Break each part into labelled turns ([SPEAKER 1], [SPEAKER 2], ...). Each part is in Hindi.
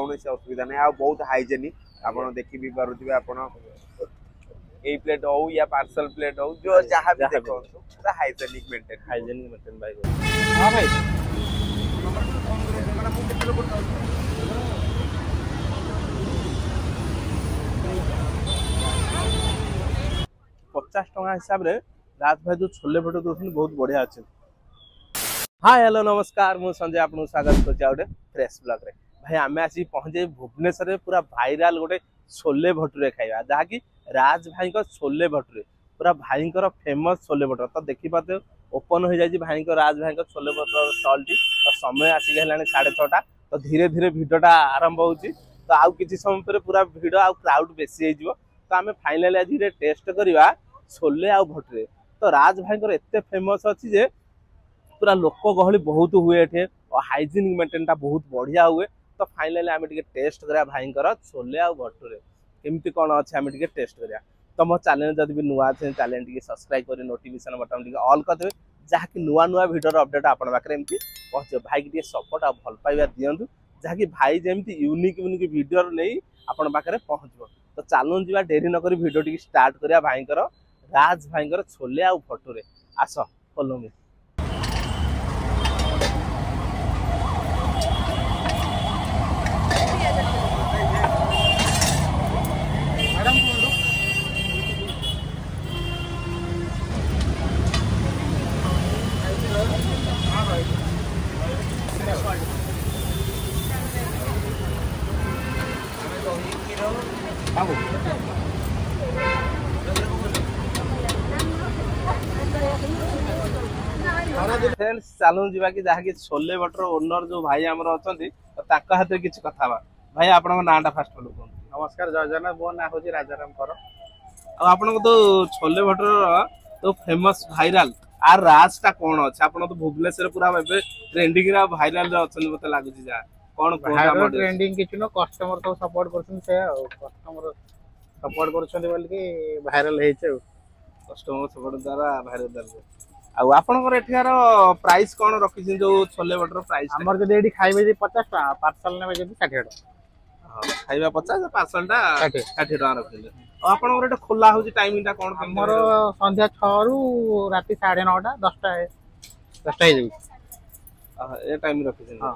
[SPEAKER 1] कौन असुविधा नहीं आ बहुत हाइजेनिक आप देखी भी पारे आप प्लेट हो या पार्सल प्लेट हो जो जहाँ भी देखो पूरा हाइजेनिक मेंटेन भाई।
[SPEAKER 2] हां भाई 50 टका हिसाब रे राज भाई जो छोले भटूरे दोसन बहुत बढ़िया अच्छे। हाँ हेलो नमस्कार मु संजय आपको स्वागत कर फ्रेश ब्लॉग रे। भाई आम आसी पहुंचे भुवनेश्वर पूरा भाइराल गोटे छोले भटूरे खाइबा जहाँकि राज भाई छोले भटूरे पूरा भाई फेमस छोले भटूरे तो देखी पाते ओपन हो जाए भाई राज भाई छोले भटूरे स्टल टी तो समय आसिक है 6:30 तो धीरे धीरे भिडटा आरंभ होची तो आउ किसी समय पर पूरा भिड आउ क्राउड बेसी हो तो आम फाइनाली आज टेस्ट करवा छोले आउ भटूरे। तो राज भाई एत फेमस अच्छी जे पूरा लोक गहली बहुत हुए एठे और हाइजीनिक मेंटेन बहुत बढ़िया हुए तो फाइनाली आम टेस्ट करा भाई छोले आउ भटूरे केमती कौन अच्छे आम टेस्ट करा। तो मो चैनल जब भी नुआ अच्छे चैनल सब्सक्राइब कर नोटिफिकेशन बटन ऑल करदे जहाँकि नुआ नुआ भिडियो अपडेट आप एमती पहुँचे भाई की सपोर्ट आ भल पाइबा दिंतु जहाँकि भाई जमी यूनिक यूनिक भिडियो नहीं आपण पाखे पहुँचब। तो चलूँ जा डेरी नक भिडियो टी स्टार्ट करा भाई राज भाई छोले आउ भटूरे आस फॉलो मी। फ्रेंड्स चलू जा कि जहाँकि छोले भटूरे ओनर जो भाई आमर अच्छा हाथ में किसी कथा भाई आप नाटा फास्ट बोलो नमस्कार जय जगन्नाथ मो ना हूँ राजाराम कर
[SPEAKER 1] आप तो छोले भटूरे तो फेमस भाइराल आर राज टा कौन अच्छे आप तो भुवनेश्वर पूरा ट्रेंडिंग भाइराल अच्छा मत लगुच जा कौन
[SPEAKER 2] ट्रेंडिंग किसी न कस्टमर सब सपोर्ट कस्टमर सपोर्ट कर भाइराल
[SPEAKER 1] कस्टमर सपोर्ट द्वारा भाइराल आपनकर एठार प्राइस कौन रखी जो छोले भटूरे प्राइस
[SPEAKER 2] हमर जदी एडी खाइबे 50 टका पार्सल नेबे जदी 60 टका
[SPEAKER 1] खाइबा 50 पार्सल टा 60 टका रखिले आपनकर एटा खोला होची टाइमिंग टा कौन
[SPEAKER 2] हमर संध्या 6 रु राती 9:30 10टा हे जाउ
[SPEAKER 1] ए टाइम रखिछन। हां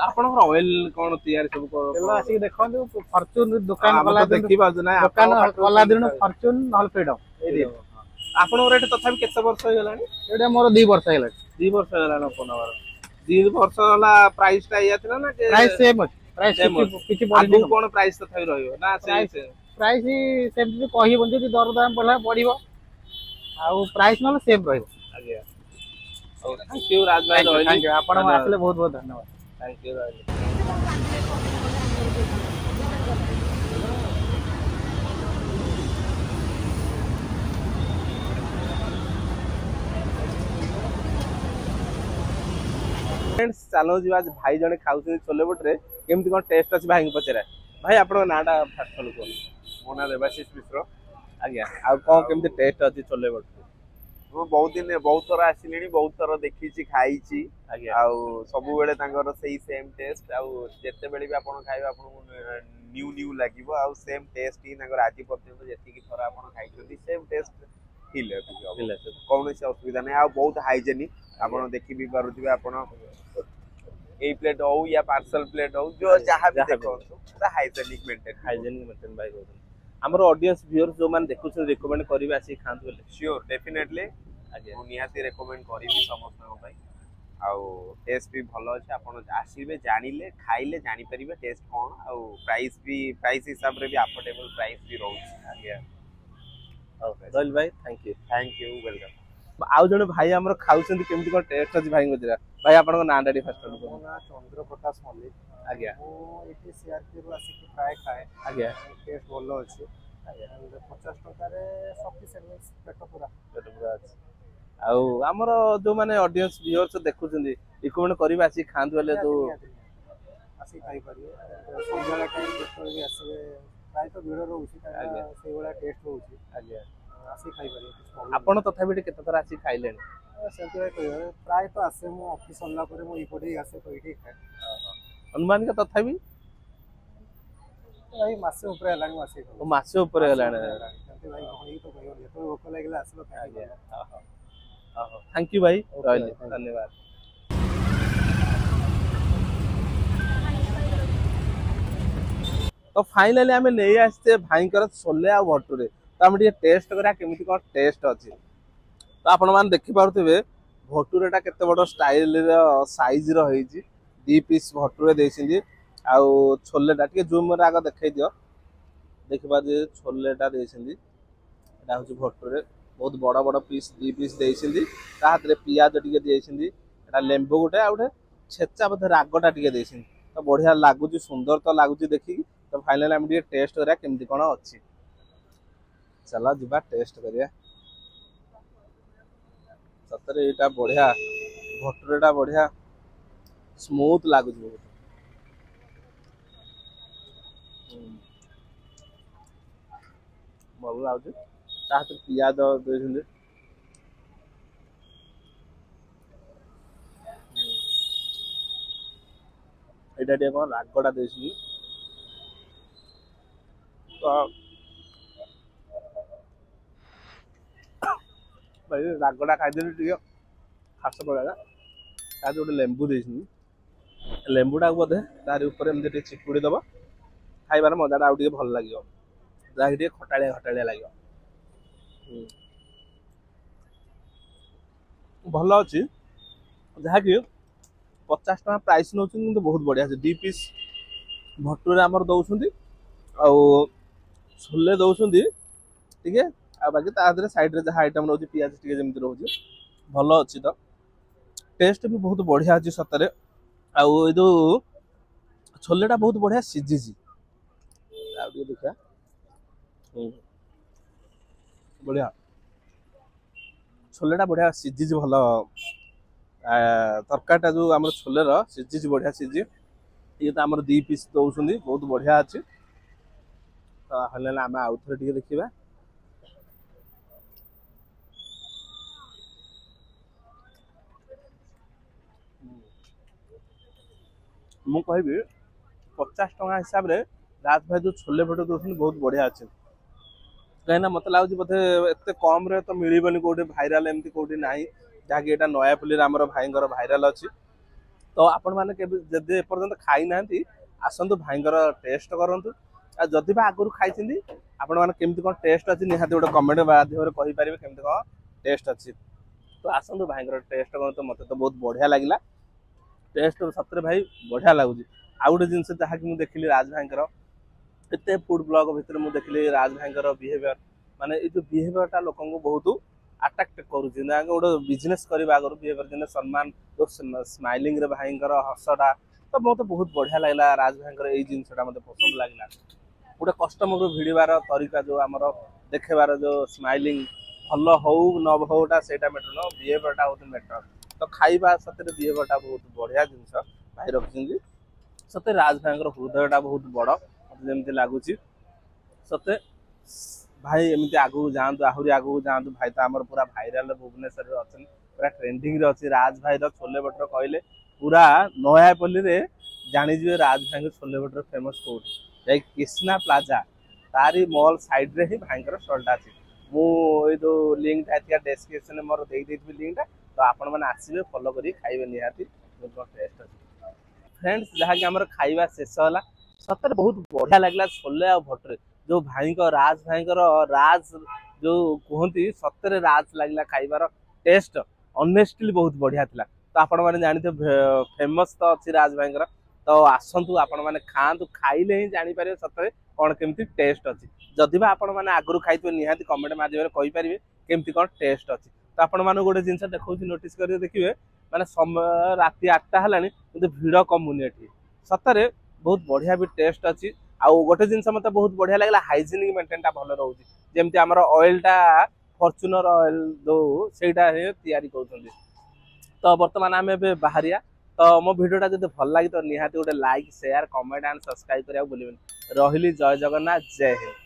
[SPEAKER 1] आपनकर ऑयल कौन तैयार सब को
[SPEAKER 2] चलो आसी देखंतु फॉर्च्यून दुकान वाला
[SPEAKER 1] देखि बाजू ना
[SPEAKER 2] दुकान वाला दिन फॉर्च्यून नॉल फ्रीडम ए दिन
[SPEAKER 1] आपनकर एटा तथापि केते वर्ष हो गलानी
[SPEAKER 2] एटा मोर 2 वर्ष हेला
[SPEAKER 1] 2 वर्ष हेला फोनवर 2 वर्ष वाला प्राइस टा या थिला ना
[SPEAKER 2] प्राइस सेम प्राइस किछि
[SPEAKER 1] बढी कोन प्राइस तथापि रहियो ना
[SPEAKER 2] प्राइस सेम कहि बन जदी दर दाम पडला पडिबो आ प्राइस न सेम रहिबो आगे।
[SPEAKER 1] थैंक यू राज भाई
[SPEAKER 2] थैंक यू आपण आसले बहुत बहुत धन्यवाद
[SPEAKER 1] थैंक यू राज। फ्रेंड्स चलो जी आज भाई जने खाउछन छोले भटूरे केमती कोन टेस्ट अछि भाई पचरा भाई आपन नाटा फास्ट फॉलो को मो ना देवाशीष मिश्र आज्ञा आ कोन केमती टेस्ट अछि छोले भटूरे मो बहुत दिन बहुत थरा आसिलेनी बहुत थरा देखिछि खाइछि आज्ञा आ सब बेले तांगर सेही सेम टेस्ट आ जत्ते बेले भी आपन खाइबा आपन न्यू न्यू लागिवो आ सेम टेस्ट ही तांगर आजि पर्यंत जति कि थरा आपन खाइछथि सेम टेस्ट फील है कौन असुविधा नहीं आ बहुत हाइजेनिक आप देखी भी पारे आप प्लेट हो या पार्सल प्लेट हो जो जहाँ भी देखो पूरा हाइजेनिक मेंटेन भाई हमर ऑडियंस व्यूअर्स जो माने देखु छ रिकमेंड करिवे आसी खांत बोले श्योर डेफिनेटली आगे निहाती रिकमेंड करिवि समस्त भाई आ टेस्ट भी भलो अछि आपण आसीबे जानिले खाइले जानि परिबे टेस्ट कोन आ प्राइस हिसाब रे भी अफोर्डेबल प्राइस भी रहउछ आगे। दल भाई थैंक यू वेलकम। आउ जने भाई हमर खाउछन केमती कोन टेस्ट अछि भाई मजरा भाई आपन नाम डाडी फास्ट बोलो ना
[SPEAKER 2] चंद्र प्रकाश मल्लिक
[SPEAKER 1] आज्ञा
[SPEAKER 2] ओ एटी सीआरपी रु आसी प्राय खाए
[SPEAKER 1] आज्ञा
[SPEAKER 2] टेस्ट बोलो अछि आज्ञा 50 टका रे सफिशिएंट पेट पूरा
[SPEAKER 1] अछि आउ हमर जो माने ऑडियंस व्यूअर्स देखुछन रिकमेंड करिबा आसी खांत बेले तो
[SPEAKER 2] आसी खाई परिए संध्या टाइम पेट्रोल भी आसे प्राय तो भिड़ रहउछि आज्ञा से वाला टेस्ट रहउछि आज्ञा आसी खाई परिए
[SPEAKER 1] आपण तथापि केते तर आसी खाइलेन
[SPEAKER 2] प्राय तो आसे मो ऑफिस सल्ला परे मो इपटे आसे तो इठी खाए
[SPEAKER 1] अनुमान का तथापि
[SPEAKER 3] भाई मासे ऊपर हेलानी मासे
[SPEAKER 2] ओ मासे ऊपर हेलाने
[SPEAKER 3] भाई ये तो भाई ये तो भोक लागला आसलो
[SPEAKER 2] आज्ञा थैंक यू भाई रहली
[SPEAKER 3] Okay,
[SPEAKER 2] धन्यवाद। तो फाइनाली आम नहीं आसते भाई छोले आ भटुरे तो आम टेस्ट करा केमी कौन टेस्ट अच्छी तो आपण मैंने देखिपे भटुरेटा केते बड़ स्टाइल साइज रही दी पीस भटुरे देती आउ छोलेटा टे जूम आग देखई दियो देखिए छोलेटा देती हूँ भटुरे बहुत बड़ बड़ पीस दी पीस देती हाथ में पियाज टे देती लेंबू गोटे आ गए छेचा बोधे रागटा टे देती तो बढ़िया लगुच सुंदर तो लगुच देखिकी तो फाइनाली आम टेस्ट करा केमती कौन अच्छी चलो जीवा टेस्ट करिया सतरे यहाँ बढ़िया भटुरेटा बढ़िया स्मूथ लगुच बहुत ଭଲ ଲାଗୁଛି ତା ହାତରେ ପିଆଜ ଦେଇଛନ୍ତି ଏଇଟା ଟିକେ କଣ ରାଗଟା ଦେଇଛନ୍ତି ତ ଭାଇ ରାଗଟା ଖାଇଦେଲି ଟିକେ ଖାସ ପଳେଇଲା ତା ଗୋଟେ ଲେମ୍ବୁ ଦେଇଛନ୍ତି ଲେମ୍ବୁଟାକୁ ବୋଧେ ତାରି ଉପରେ ଏମିତି ଟିକେ ଚିପୁଡ଼ି ଦବ ଖାଇବାର ମଜାଟା ଆଉ ଟିକେ ଭଲ ଲାଗିବ ଯାହାକି ଟିକେ ଖଟାଳିଆ ଖଟାଳିଆ ଲାଗିବ ଭଲ ଅଛି ଯାହାକି 50 ଟଙ୍କା ପ୍ରାଇସ୍ ନେଉଛନ୍ତି କିନ୍ତୁ ବହୁତ ବଢ଼ିଆ ଅଛି ଦି ପିସ୍ ଭଟୁରେ ଆମର ଦଉଛନ୍ତି ଆଉ ଛୋଲେ ଦଉଛନ୍ତି ଟିକେ ଆଉ ବାକି ତା ଦେହରେ ସାଇଡ଼ରେ ଯାହା ଆଇଟମ୍ ରହୁଛି ପିଆଜ ଟିକେ ଯେମିତି ରହୁଛି ଭଲ ଅଛି ତ ଟେଷ୍ଟ ବି ବହୁତ ବଢ଼ିଆ ଅଛି ସତରେ ଆଉ ଏ ଯେଉଁ ଛୋଲେଟା ବହୁତ ବଢ଼ିଆ ସିଝିଛି ଆଉ ଟିକେ ଦେଖିବା ବଢ଼ିଆ ଛୋଲେଟା ବଢ଼ିଆ ସିଝିଛି ଭଲ ତରକାରୀଟା ଯେଉଁ ଆମର ଛୋଲେର ସିଝିଛି ବଢ଼ିଆ ସିଝି ଇଏ ତ ଆମର ଦି ପିସ୍ ଦଉଛନ୍ତି ବହୁତ ବଢ଼ିଆ ଅଛି ତ ହେଲେ ଆମେ ଆଉ ଥରେ ଟିକେ ଦେଖିବା ମୁଁ କହିବି 50 ଟଙ୍କା ହିସାବରେ ରାଜ ଭାଇ ଯେଉଁ ଛୋଲେ ଭଟୁରେ ଦଉଛନ୍ତି ବହୁତ ବଢ଼ିଆ ଅଛି କାହିଁକିନା ମୋତେ ଲାଗୁଛି ବୋଧେ ଏତେ କମ୍ରେ ତ ମିଳିବନି କେଉଁଠି ଭାଇରାଲ ଏମିତି କେଉଁଠି ନାହିଁ ଯାହାକି ଏଇଟା ନୟାପଲ୍ଲୀରେ ଆମର ଭାଇଙ୍କର ଭାଇରାଲ ଅଛି ତ ଆପଣମାନେ କେବେ ଯଦି ଏପର୍ଯ୍ୟନ୍ତ ଖାଇନାହାନ୍ତି ଆସନ୍ତୁ ଭାଇଙ୍କର ଟେଷ୍ଟ କରନ୍ତୁ ଆଉ ଯଦି ବା ଆଗରୁ ଖାଇଛନ୍ତି ଆପଣମାନେ କେମିତି କ'ଣ ଟେଷ୍ଟ ଅଛି ନିହାତି ଗୋଟେ କମେଣ୍ଟ ମାଧ୍ୟମରେ କହିପାରିବେ କେମିତି କ'ଣ ଟେଷ୍ଟ ଅଛି ତ ଆସନ୍ତୁ ଭାଇଙ୍କର ଟେଷ୍ଟ କରନ୍ତୁ ମୋତେ ତ ବହୁତ ବଢ଼ିଆ ଲାଗିଲା ଟେଷ୍ଟ ସତରେ ଭାଇ ବଢ଼ିଆ ଲାଗୁଛି ଆଉ ଗୋଟେ ଜିନିଷ ଯାହାକି ମୁଁ ଦେଖିଲି ରାଜ ଭାଇଙ୍କର ଏତେ ଫୁଡ୍ ବ୍ଲଗ ଭିତରେ ମୁଁ ଦେଖିଲି ରାଜ ଭାଇଙ୍କର ବିହେଭିୟର ମାନେ ଏଇ ଯେଉଁ ବିହେଭିୟରଟା ଲୋକଙ୍କୁ ବହୁତ ଆଟ୍ରାକ୍ଟ କରୁଛି ନା ଗୋଟେ ବିଜନେସ୍ କରିବା ଆଗରୁ ବିହେଭିୟର ଯେମିତି ସମ୍ମାନ ଯେଉଁ ସ୍ମାଇଲିଂରେ ଭାଇଙ୍କର ହସଟା ତ ମୋତେ ବହୁତ ବଢ଼ିଆ ଲାଗିଲା ରାଜ ଭାଇଙ୍କର ଏଇ ଜିନିଷଟା ମୋତେ ପସନ୍ଦ ଲାଗିଲା ଗୋଟେ କଷ୍ଟମରକୁ ଭିଡ଼ିବାର ତରିକା ଯେଉଁ ଆମର ଦେଖେଇବାର ଯେଉଁ ସ୍ମାଇଲିଂ ଭଲ ହଉ ନ ହଉଟା ସେଇଟା ମ୍ୟାଟର ନୁହଁ ବିହେଭିୟରଟା ହେଉଛି ମ୍ୟାଟର ତ ଖାଇବା ସତରେ ବିହେଭିୟରଟା ବହୁତ ବଢ଼ିଆ ଜିନିଷ ଭାଇ ରଖିଛନ୍ତି ସତେ ରାଜ ଭାଇଙ୍କର ହୃଦୟଟା ବହୁତ ବଡ଼ ମୋତେ ଯେମିତି ଲାଗୁଛି ସତେ ଭାଇ ଏମିତି ଆଗକୁ ଯାଆନ୍ତୁ ଆହୁରି ଆଗକୁ ଯାଆନ୍ତୁ ଭାଇ ତ ଆମର ପୁରା ଭାଇରାଲ ଭୁବନେଶ୍ୱରରେ ଅଛନ୍ତି ପୁରା ଟ୍ରେଣ୍ଡିଂରେ ଅଛି ରାଜ ଭାଇର ଛୋଲେ ଭଟୁରେ କହିଲେ ପୁରା ନୟାପଲ୍ଲୀରେ ଜାଣିଯିବେ ରାଜ ଭାଇଙ୍କ ଛୋଲେ ଭଟୁରେ ଫେମସ୍ କୋଉଠି ଯାଇ କ୍ରିଷ୍ଣା ପ୍ଲାଜା ତାରି ମଲ୍ ସାଇଡ୍ରେ ହିଁ ଭାଇଙ୍କର ଷ୍ଟଲ୍ଟା ଅଛି ମୁଁ ଏଇ ଯେଉଁ ଲିଙ୍କଟା ଥିବା ଡେସ୍କ୍ରିପ୍ସନରେ ମୋର ଦେଇଦେଇଥିବି ଲିଙ୍କଟା ତ ଆପଣମାନେ ଆସିବେ ଫଲୋ କରିକି ଖାଇବେ ନିହାତି ବହୁତ ଟେଷ୍ଟ ଅଛି फ्रेंड्स जहाँकि आम खाଇବା शेष है सतरे बहुत बढ़िया लगला छोले आ भटुरे जो भाई राज भाई राज जो कहती सतरे राज लगला खाइबार टेस्ट ऑनेस्टली बहुत बढ़िया थिला तो आपण मैंने जानते फेमस तो अच्छी राज भाई तो आसतु आपण मैंने खातु खाइले ही जापर सतरे कौन केमती टेस्ट अच्छी जदि आपण मैंने आगु खाई निहाती कमेंट माध्यम कहींपारे केमती कौन टेस्ट अच्छी तो आपण मैंने गोटे जिन देखा नोटिस कर देखिए माने समय राति 8टा हेलानी किंतु भीड़ कमुनी एठी सतरे बहुत बढ़िया भी टेस्ट अच्छी आउ गोटे जिनस मते बहुत बढ़िया लागला हाइजीनिक मेंटेनटा भलो रहउची जेमति हमर ऑयलटा फॉर्च्यूनर ऑयल दो सेटा हे तयारी करउछन्ती तो वर्तमान आमे बे बाहरिया तो मो वीडियोटा जदि भल लागि तो निहाती गोटे like share comment and subscribe करिया बोलिबेन रहिली जय जगन्नाथ जय हिंद।